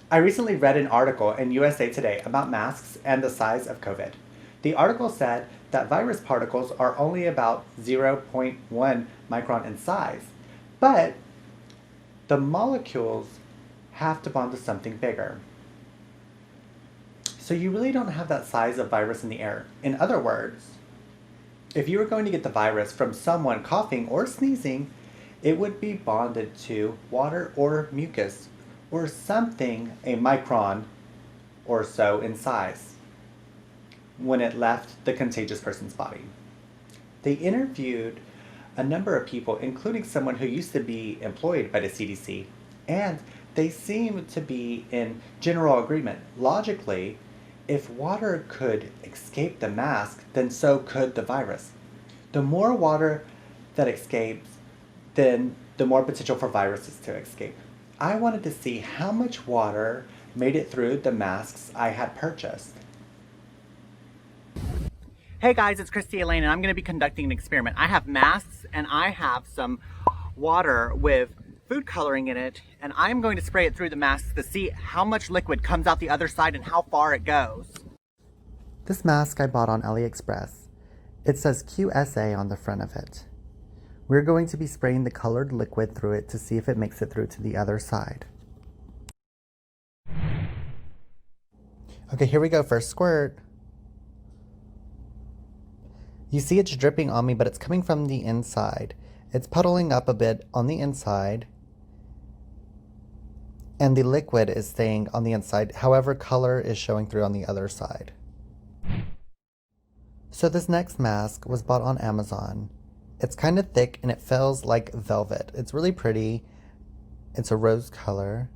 I recently read an article in USA Today about masks and the size of COVID. The article said that virus particles are only about zero point 0.1 micron in size, but the molecules have to bond to something bigger. So you really don't have that size of virus in the air. In other words, if you were going to get the virus from someone coughing or sneezing, it would be bonded to water or mucus or something a micron or so in size when it left the contagious person's body. They interviewed a number of people, including someone who used to be employed by the CDC, and they seemed to be in general agreement. Logically, if water could escape the mask, then so could the virus. The more water that escapes, then the more potential for viruses to escape. I wanted to see how much water made it through the masks I had purchased. Hey guys, it's Christy Elaine and I'm going to be conducting an experiment. I have masks and I have some water with food coloring in it, and I'm going to spray it through the masks to see how much liquid comes out the other side and how far it goes. This mask I bought on AliExpress. It says QSA on the front of it. We're going to be spraying the colored liquid through it to see if it makes it through to the other side. Okay, here we go. First squirt. You see it's dripping on me, but it's coming from the inside. It's puddling up a bit on the inside, and the liquid is staying on the inside. However, color is showing through on the other side. So this next mask was bought on Amazon. It's kind of thick and it feels like velvet. It's really pretty. It's a rose color,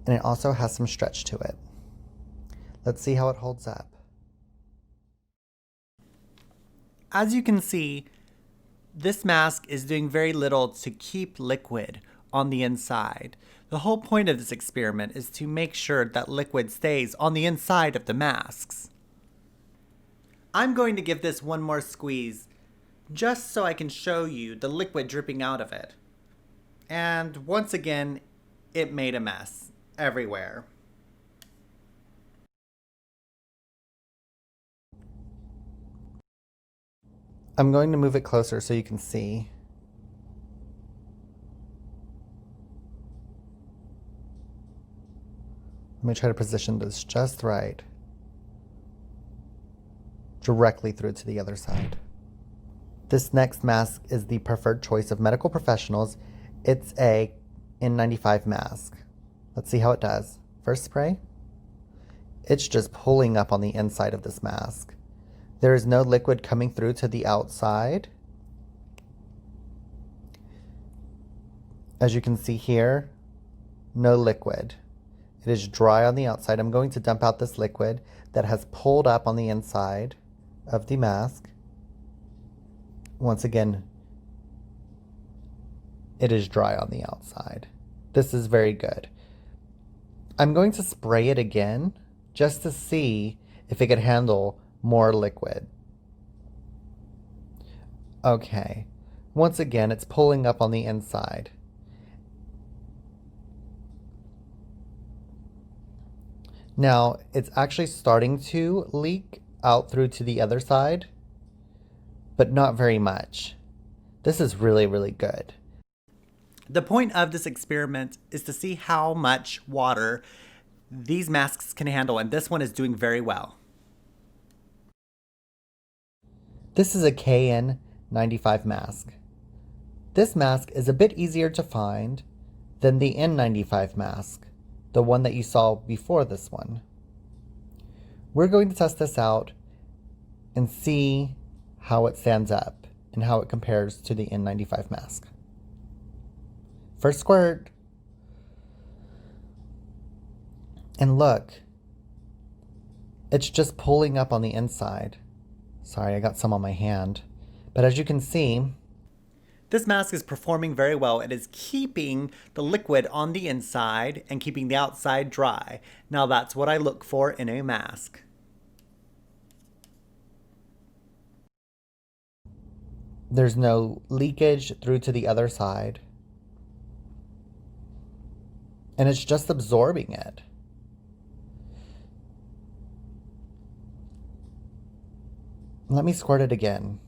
and it also has some stretch to it. Let's see how it holds up. As you can see, this mask is doing very little to keep liquid on the inside. The whole point of this experiment is to make sure that liquid stays on the inside of the masks. I'm going to give this one more squeeze just so I can show you the liquid dripping out of it. And once again, it made a mess everywhere. I'm going to move it closer so you can see. Let me try to position this just right. Directly through to the other side. This next mask is the preferred choice of medical professionals. It's a N95 mask. Let's see how it does. First spray. It's just pulling up on the inside of this mask. There is no liquid coming through to the outside. As you can see here, no liquid. It is dry on the outside. I'm going to dump out this liquid that has pulled up on the inside of the mask. Once again, it is dry on the outside. This is very good. I'm going to spray it again just to see if it could handle more liquid. Okay, once again, it's pulling up on the inside. Now, it's actually starting to leak out through to the other side, but not very much. This is really, really good. The point of this experiment is to see how much water these masks can handle, and this one is doing very well. This is a KN95 mask. This mask is a bit easier to find than the N95 mask, the one that you saw before this one. We're going to test this out and see how it stands up and how it compares to the N95 mask. First squirt. And look, it's just pulling up on the inside. Sorry, I got some on my hand. But as you can see, this mask is performing very well. It is keeping the liquid on the inside and keeping the outside dry. Now that's what I look for in a mask. There's no leakage through to the other side. and it's just absorbing it. Let me squirt it again.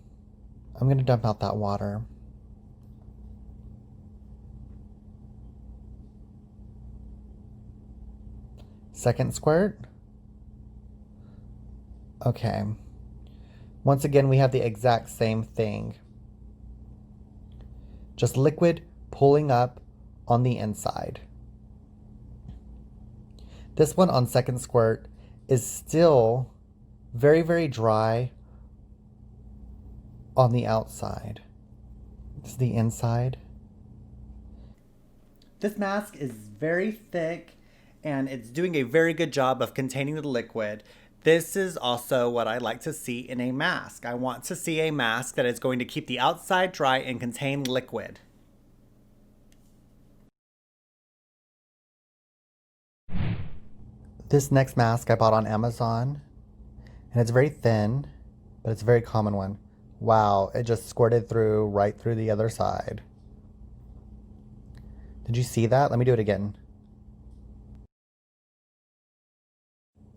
I'm going to dump out that water. Second squirt. Okay. Once again, we have the exact same thing. Just liquid pulling up on the inside. This one on second squirt is still very, very dry on the outside. This is the inside. This mask is very thick and it's doing a very good job of containing the liquid. This is also what I like to see in a mask. I want to see a mask that is going to keep the outside dry and contain liquid. This next mask I bought on Amazon, and it's very thin, but it's a very common one. Wow, it just squirted through right through the other side. Did you see that? Let me do it again.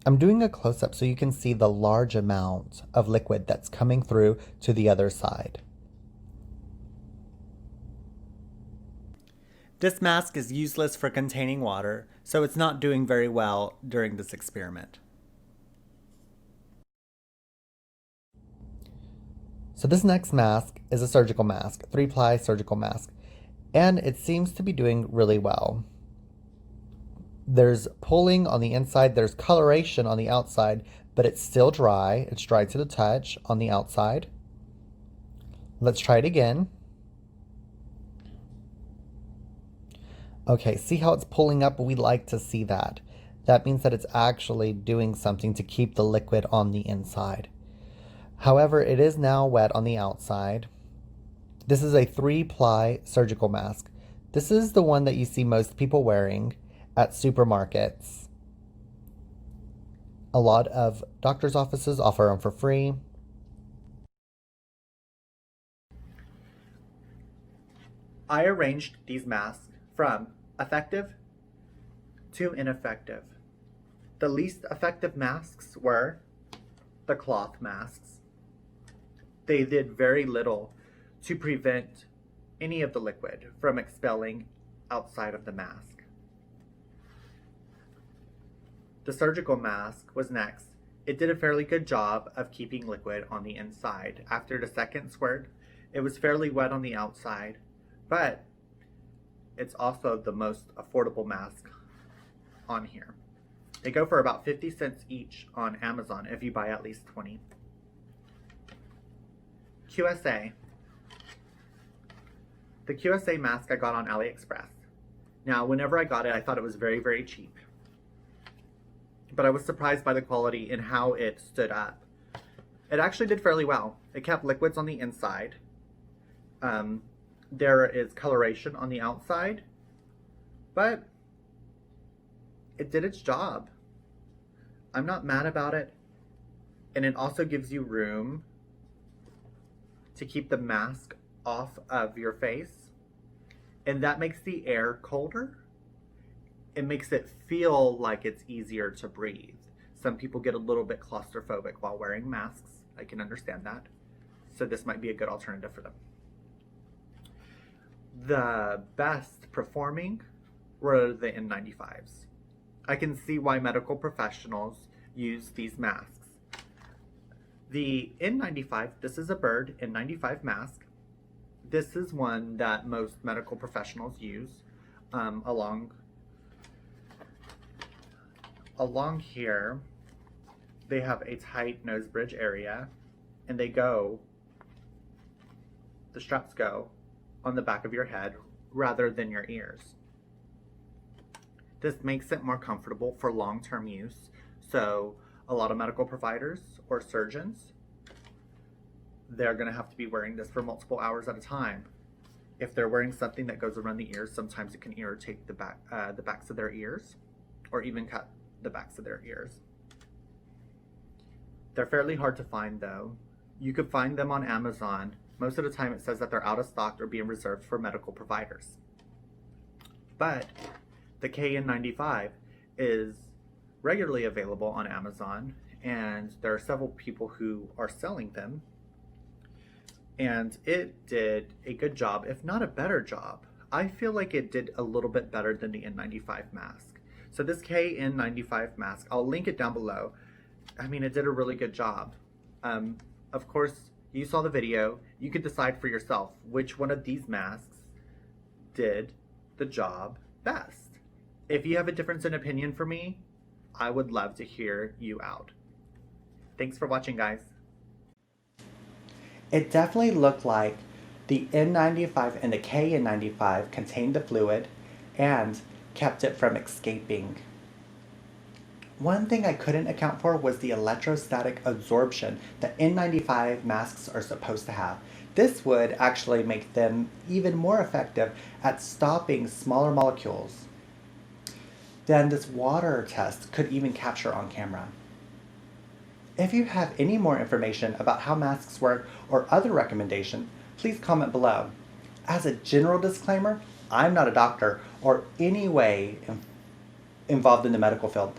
I'm doing a close-up so you can see the large amount of liquid that's coming through to the other side. This mask is useless for containing water, so it's not doing very well during this experiment. So this next mask is a surgical mask, 3-ply surgical mask, and it seems to be doing really well. There's pulling on the inside, there's coloration on the outside, but it's still dry. It's dry to the touch on the outside. Let's try it again. Okay, see how it's pulling up? We like to see that. That means that it's actually doing something to keep the liquid on the inside. However, it is now wet on the outside. This is a 3-ply surgical mask. This is the one that you see most people wearing at supermarkets. A lot of doctor's offices offer them for free. I arranged these masks from effective to ineffective. The least effective masks were the cloth masks. They did very little to prevent any of the liquid from expelling outside of the mask. The surgical mask was next. It did a fairly good job of keeping liquid on the inside. After the second squirt, it was fairly wet on the outside, but it's also the most affordable mask on here. They go for about 50 cents each on Amazon if you buy at least 20. QSA. The QSA mask I got on AliExpress. Now, whenever I got it, I thought it was very, very cheap. But I was surprised by the quality and how it stood up. It actually did fairly well. It kept liquids on the inside. There is coloration on the outside, but it did its job. I'm not mad about it. And it also gives you room to keep the mask off of your face. And that makes the air colder. It makes it feel like it's easier to breathe. Some people get a little bit claustrophobic while wearing masks. I can understand that. So this might be a good alternative for them. The best performing were the N95s. I can see why medical professionals use these masks. The N95, this is a bird N95 mask. This is one that most medical professionals use along here. They have a tight nose bridge area, and the straps go on the back of your head rather than your ears. This makes it more comfortable for long-term use. So a lot of medical providers or surgeons, they're going to have to be wearing this for multiple hours at a time. If they're wearing something that goes around the ears, sometimes it can irritate the backs of their ears, or even cut the backs of their ears. They're fairly hard to find though. You could find them on Amazon. Most of the time it says that they're out of stock or being reserved for medical providers. But the KN95 is regularly available on Amazon, and there are several people who are selling them. And it did a good job, if not a better job. I feel like it did a little bit better than the N95 mask. So this KN95 mask, I'll link it down below. I mean, it did a really good job. Of course, you saw the video. You could decide for yourself which one of these masks did the job best. If you have a difference in opinion for me, I would love to hear you out. Thanks for watching, guys. It definitely looked like the N95 and the KN95 contained the fluid and kept it from escaping. One thing I couldn't account for was the electrostatic absorption that N95 masks are supposed to have. This would actually make them even more effective at stopping smaller molecules than this water test could even capture on camera. If you have any more information about how masks work or other recommendations, please comment below. As a general disclaimer, I'm not a doctor or any way involved in the medical field.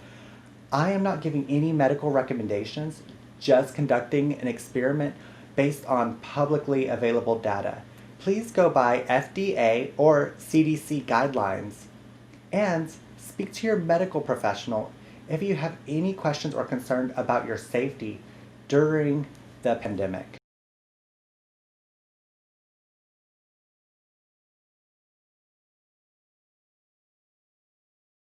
I am not giving any medical recommendations, just conducting an experiment based on publicly available data. Please go by FDA or CDC guidelines and speak to your medical professional if you have any questions or concerns about your safety during the pandemic.